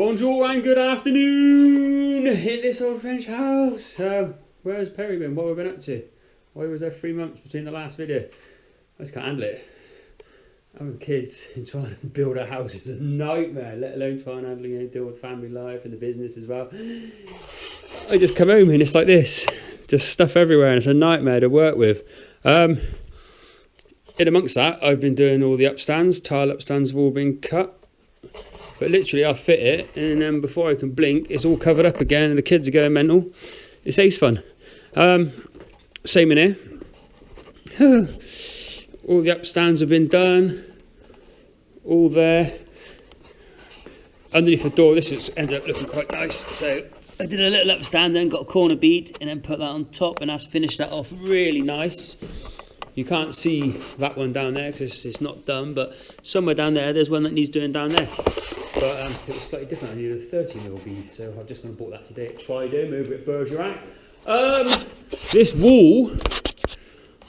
Bonjour and good afternoon in this old French house. Where's Perry been? What have we been up to? Why was there 3 months between the last video? I just can't handle it. Having kids and trying to build a house is a nightmare, let alone trying to deal with family life and the business as well. I just come home and it's like this, just stuff everywhere, and it's a nightmare to work with. In amongst that, I've been doing all the upstands. Tile upstands have all been cut. But literally, I'll fit it, and then before I can blink, it's all covered up again, and the kids are going mental. It's ace fun. Same in here. All the upstands have been done. All there. Underneath the door, this has ended up looking quite nice. So I did a little upstand, then got a corner bead, and then put that on top, and that's finished that off really nice. You can't see that one down there because it's not done, but somewhere down there's one that needs doing down there. But it was slightly different. I needed a 30mm bead, so I've just gone and bought that today at Tridome over at Bergerac. This wall,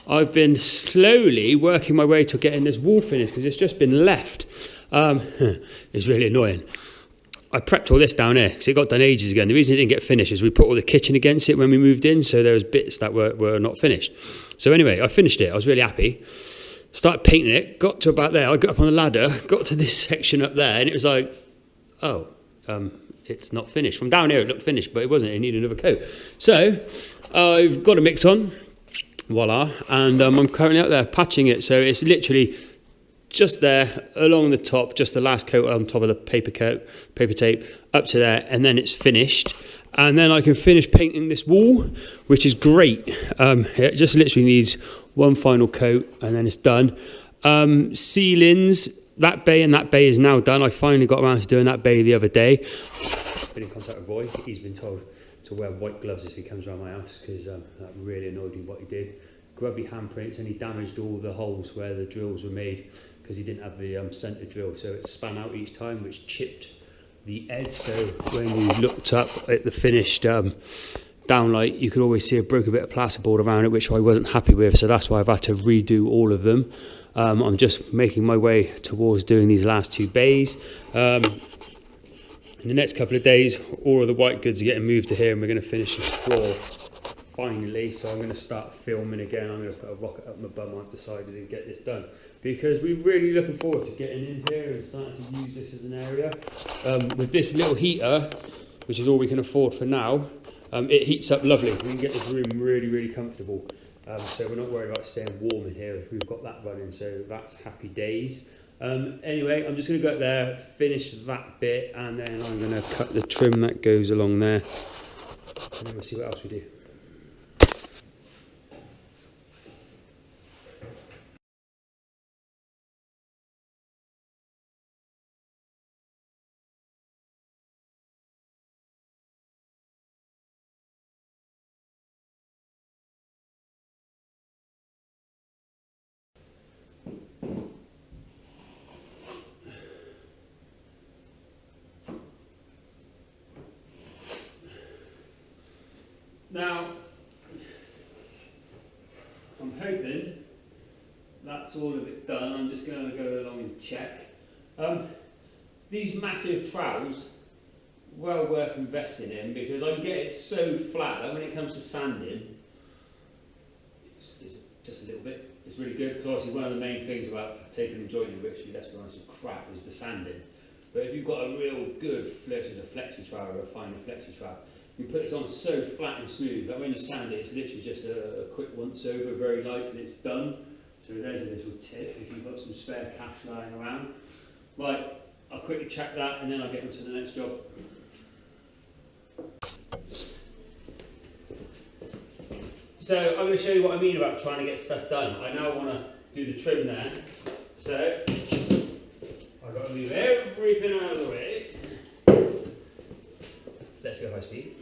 I've been slowly working my way to getting this wall finished because it's just been left. It's really annoying. I prepped all this down here because it got done ages ago. And the reason it didn't get finished is we put all the kitchen against it when we moved in, so there was bits that were not finished. So anyway, I finished it. I was really happy. Started painting it, got to about there. I got up on the ladder, got to this section up there, and it was like, oh, it's not finished. From down here, it looked finished, but it wasn't. It needed another coat. So I've got a mix on, voila, and I'm currently out there patching it. So it's literally just there along the top, just the last coat on top of the paper tape up to there, and then it's finished. And then I can finish painting this wall, which is great. It just literally needs one final coat and then it's done. Ceilings, that bay and that bay is now done. I finally got around to doing that bay the other day. Been in contact with Roy. He's been told to wear white gloves if he comes around my house because that really annoyed me what he did. Grubby handprints, and he damaged all the holes where the drills were made because he didn't have the centre drill, so it span out each time, which chipped the edge. So when you looked up at the finished downlight, you could always see a broken bit of plasterboard around it, which I wasn't happy with, so that's why I've had to redo all of them. I'm just making my way towards doing these last two bays. In the next couple of days, all of the white goods are getting moved to here, and we're going to finish this floor finally. So I'm going to start filming again. I'm going to put a rocket up my bum. I've decided to get this done because we're really looking forward to getting in here and starting to use this as an area. With this little heater, which is all we can afford for now, it heats up lovely. We can get this room really, really comfortable. So we're not worried about staying warm in here. We've got that running, so that's happy days. Anyway, I'm just going to go up there, finish that bit, and then I'm going to cut the trim that goes along there. And then we'll see what else we do. Now, I'm hoping that's all of it done. I'm just going to go along and check. These massive trowels, well worth investing in because I can get it so flat that when it comes to sanding, it's just a little bit. It's really good because obviously one of the main things about taking and joining, which let's be honest is crap, is the sanding. But if you've got a real good flush as a flexi trowel or a finer flexi trowel, you put this on so flat and smooth that when you sand it, it's literally just a quick once over, very light, and it's done. So there's a little tip if you've got some spare cash lying around. Right, I'll quickly check that and then I'll get on to the next job. So I'm going to show you what I mean about trying to get stuff done. I now want to do the trim there. So I've got to move everything out of the way. Let's go high speed.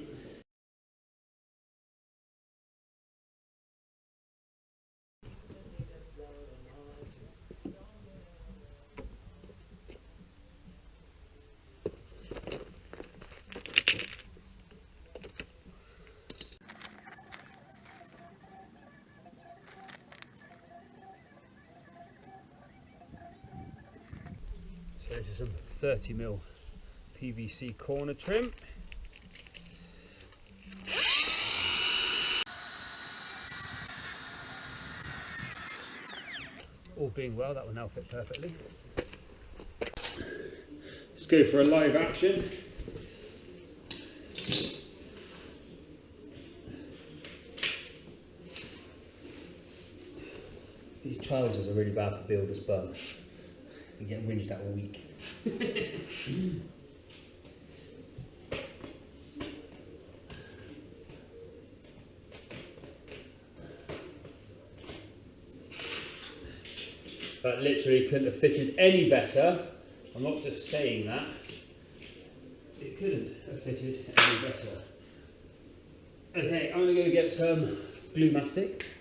So this is some 30mm PVC corner trim. All being well, that will now fit perfectly. Let's go for a live action. These trousers are really bad for builder's bum. You get whinged at all week. That literally couldn't have fitted any better. I'm not just saying that. It couldn't have fitted any better. Okay, I'm going to go get some glue mastic.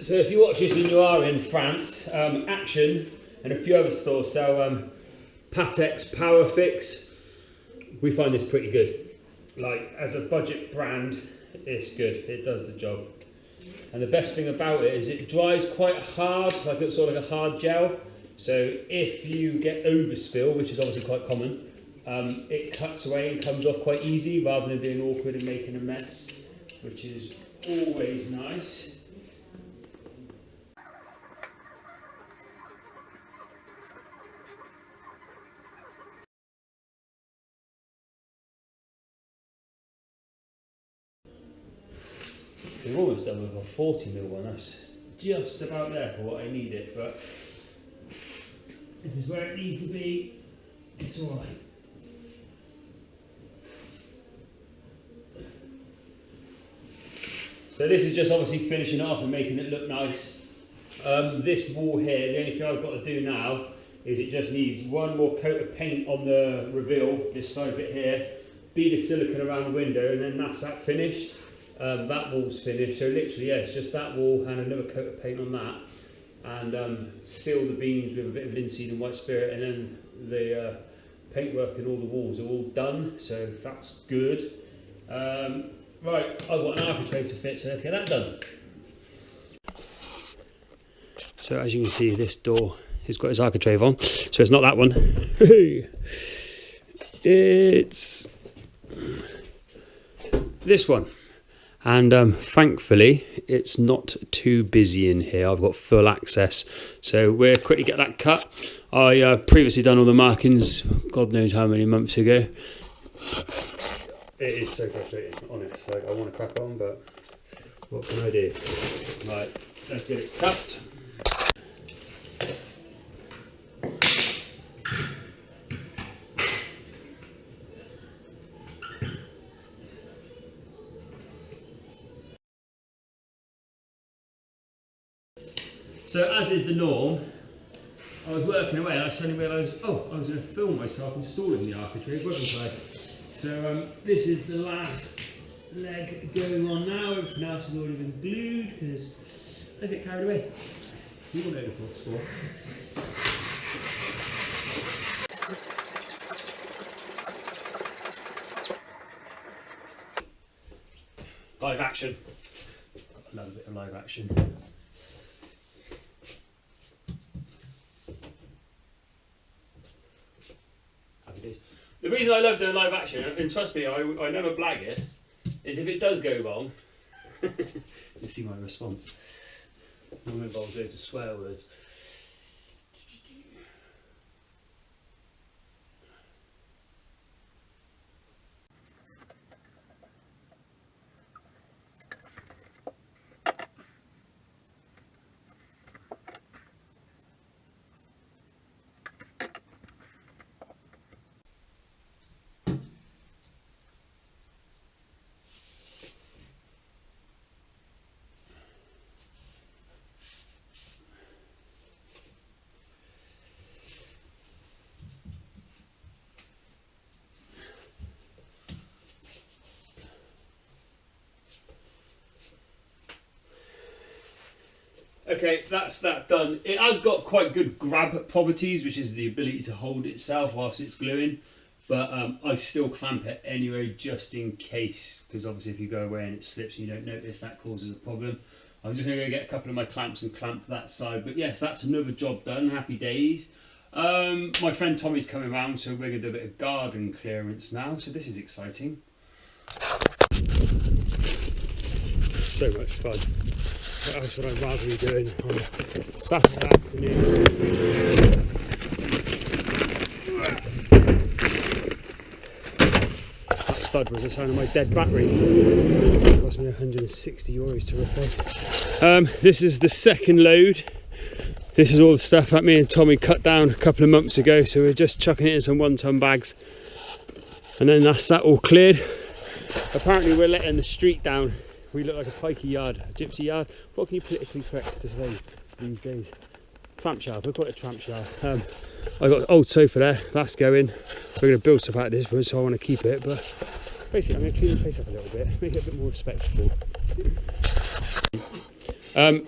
So if you watch this and you are in France, Action and a few other stores sell Patex Power Fix. We find this pretty good. Like, as a budget brand, it's good. It does the job. And the best thing about it is it dries quite hard, like it's sort of like a hard gel. So if you get overspill, which is obviously quite common, it cuts away and comes off quite easy rather than being awkward and making a mess, which is always nice. We've almost done with a 40mm one, that's just about there for what I need it, but if it's where it needs to be, it's alright. So this is just obviously finishing it off and making it look nice. This wall here, the only thing I've got to do now is it just needs one more coat of paint on the reveal, this side bit here, bead of silicone around the window, and then that's that finished. That wall's finished, so literally, yeah, it's just that wall and another coat of paint on that, and seal the beams with a bit of linseed and white spirit, and then the paintwork and all the walls are all done, so that's good. Right, I've got an architrave to fit, so let's get that done. So as you can see, this door has got its architrave on, so it's not that one. It's this one. And thankfully, it's not too busy in here. I've got full access. So we'll quickly get that cut. I previously done all the markings, God knows how many months ago. It is so frustrating, honest. Like, I want to crack on, but what can I do? Right, let's get it cut. So as is the norm, I was working away and I suddenly realised, oh, I was going to film myself installing the architrave, wasn't I? So this is the last leg going on now. Everything else has already been glued because I get carried away. You all know the full score. Live action. I love a bit of live action. The reason I love doing live action, and trust me, I never blag it, is if it does go wrong, you see my response. I'm involved loads of swear words. Okay, that's that done. It has got quite good grab properties, which is the ability to hold itself whilst it's gluing, but I still clamp it anyway just in case, because obviously if you go away and it slips and you don't notice, that causes a problem. I'm just going to go get a couple of my clamps and clamp that side. But yes, that's another job done. Happy days. My friend Tommy's coming round, so we're going to do a bit of garden clearance now. So this is exciting. So much fun. What else would I rather be doing on a Saturday afternoon? That thud was the sound of my dead battery. It cost me €160 to replace. This is the second load. This is all the stuff that me and Tommy cut down a couple of months ago, so we're just chucking it in some 1-ton bags. And then that's that all cleared. Apparently we're letting the street down. We look like a pikey yard, a gypsy yard. What can you politically correct to say these days? Tramp yard, we'll call it a tramp yard. I got an old sofa there, that's going. We're going to build stuff out of this wood, so I want to keep it. But basically I'm going to clean the place up a little bit, make it a bit more respectable.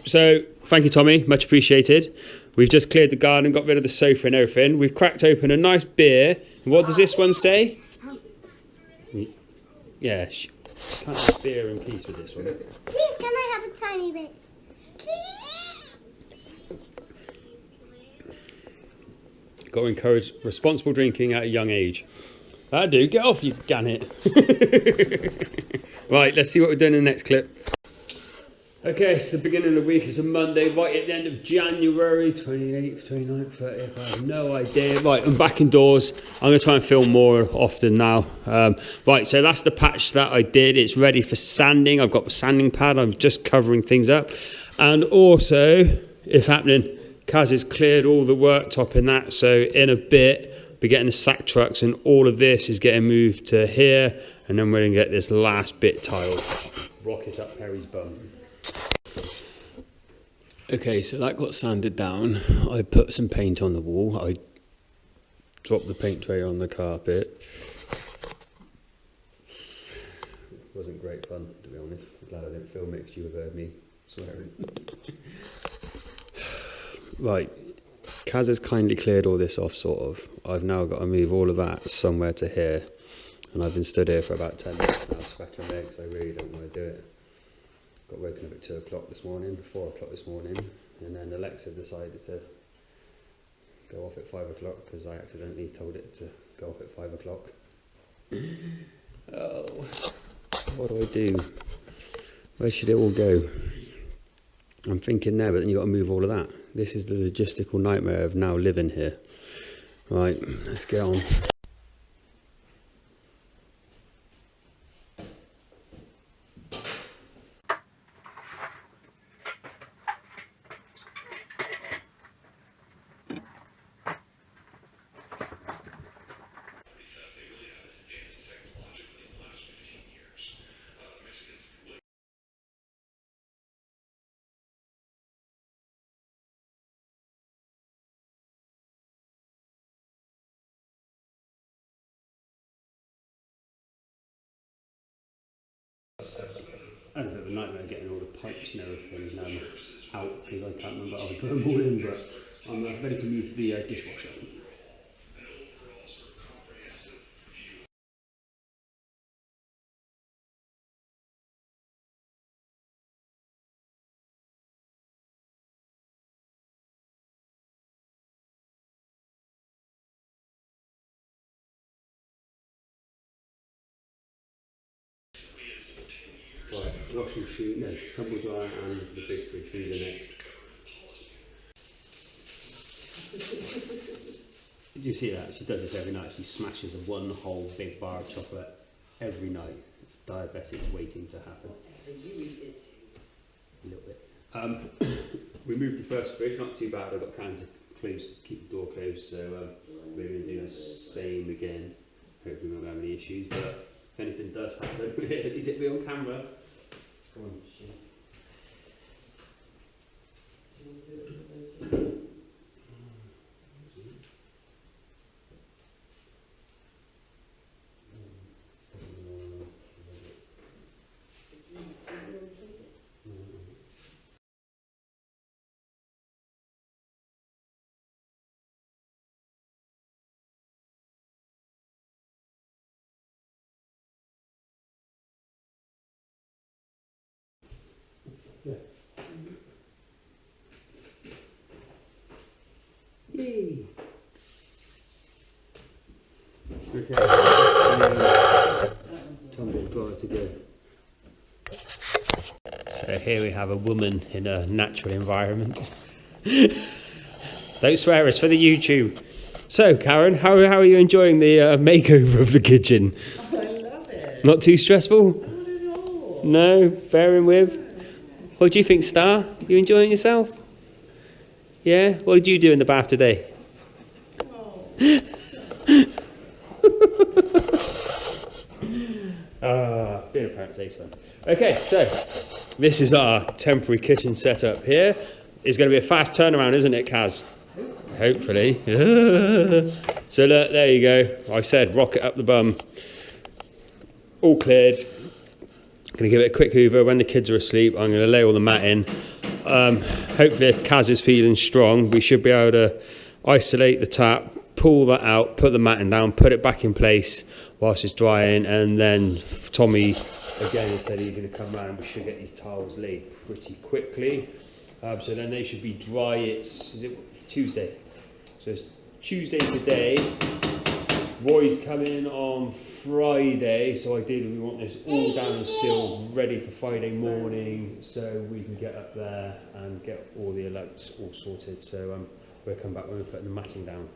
So thank you, Tommy, much appreciated. We've just cleared the garden, got rid of the sofa and everything. We've cracked open a nice beer. What does this one say? Yeah, can't have beer and peace with this one. Please, can I have a tiny bit? Got to encourage responsible drinking at a young age. That'll do, get off, you gannet. Right, let's see what we're doing in the next clip. Okay, so the beginning of the week is a Monday, right at the end of January, 28th, 29th, 30th, I have no idea. Right, I'm back indoors. I'm going to try and film more often now. Right, so that's the patch that I did. It's ready for sanding. I've got the sanding pad. I'm just covering things up. And also, it's happening. Kaz has cleared all the worktop in that, so in a bit, we're getting the sack trucks and all of this is getting moved to here, and then we're going to get this last bit tiled. Rocket up Perry's bum. Okay, so that got sanded down. I put some paint on the wall. I dropped the paint tray on the carpet. It wasn't great fun, to be honest. I'm glad I didn't film it because you would have heard me swearing. Right, Kaz has kindly cleared all this off, sort of. I've now got to move all of that somewhere to here. And I've been stood here for about 10 minutes now, scratching legs. I really don't want to do it. Got woken up at 2 o'clock this morning, 4 o'clock this morning, and then Alexa decided to go off at 5 o'clock because I accidentally told it to go off at 5 o'clock. Oh, what do I do? Where should it all go? I'm thinking there, but then you've got to move all of that. This is the logistical nightmare of now living here. Right, let's get on. I had a bit of a nightmare getting all the pipes and everything out because I can't remember how I put them all in, but I'm ready to move the dishwasher. Right, washing machine, no, tumble dryer and the big fridge freezer next. Did you see that? She does this every night. She smashes one whole big bar of chocolate every night. Diabetic waiting to happen. A little bit. We moved the first fridge, not too bad. I've got cans of closed, keep the door closed, so we're going to do the same again. Hopefully we won't have any issues, but if anything does happen, is it me on camera? Come on, shit. Yeah. Okay. Tumble dryer to go. So here we have a woman in a natural environment. Don't swear, it's for the YouTube. So Karen, how are you enjoying the makeover of the kitchen? Oh, I love it. Not too stressful? Not at all. No, bearing with? What do you think, Star? You enjoying yourself? Yeah? What did you do in the bath today? Oh. Being a parent's ace one. Okay, so this is our temporary kitchen setup here. It's going to be a fast turnaround, isn't it, Kaz? Hopefully. So look, there you go. I said rocket up the bum. All cleared. Going to give it a quick hoover. When the kids are asleep, I'm going to lay all the mat in. Hopefully if Kaz is feeling strong, we should be able to isolate the tap, pull that out, put the matting down, put it back in place whilst it's drying, and then Tommy again has said he's going to come round. We should get these tiles laid pretty quickly. So then they should be dry. Is it Tuesday? So it's Tuesday today. Roy's coming on Friday, so ideally we want this all down and sealed, ready for Friday morning, so we can get up there and get all the alerts all sorted. So we'll come back when we're putting the matting down.